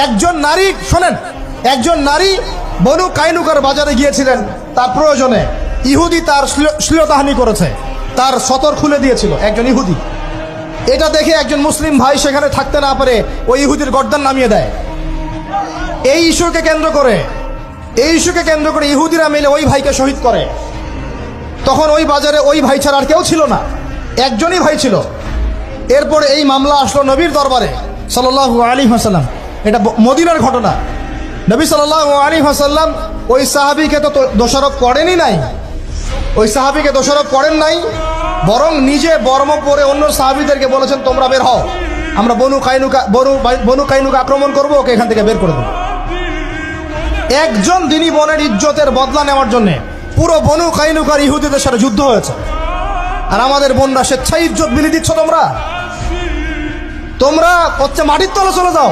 একজন নারী, শোনেন, একজন নারী বনু কাইনুকার বাজারে গিয়েছিলেন তার প্রয়োজনে। ইহুদি তার শ্লীলতাহানি করেছে, তার সতর খুলে দিয়েছিল একজন ইহুদি। এটা দেখে একজন মুসলিম ভাই সেখানে থাকতে না পারে ওই ইহুদির গর্দান নামিয়ে দেয়। এই ইস্যুকে কেন্দ্র করে ইহুদিরা মিলে ওই ভাইকে শহীদ করে। তখন ওই বাজারে ওই ভাই ছাড়া আর কেউ ছিল না, একজনই ভাই ছিল। এরপরে এই মামলা আসলো নবীর দরবারে সাল্লাল্লাহু আলাইহি ওয়াসাল্লাম। এটা মদিনার ঘটনা। নবী সাল্লাল্লাহু আলাইহি ওয়াসাল্লাম ওই সাহাবীকে তো দোষারোপ করেনই নাই, ওই সাহাবীকে দোষারোপ করেন নাই, বরং নিজে বর্ম পরে অন্য সাহাবীদেরকে বলেছেন তোমরা বের হও, আমরা বনু কাইনুকা আক্রমণ করবো, ওকে এখান থেকে বের করে দেবো। একজন দিনী বোনের ইজ্জতের বদলা নেওয়ার জন্য পুরো বনু কাইনুকার ইহুদিদের সাথে যুদ্ধ হয়েছে। আর আমাদের বোনরা স্বেচ্ছায় ইজ্জত বিলি দিচ্ছ তোমরা হচ্ছে মাটির তলে চলে যাও।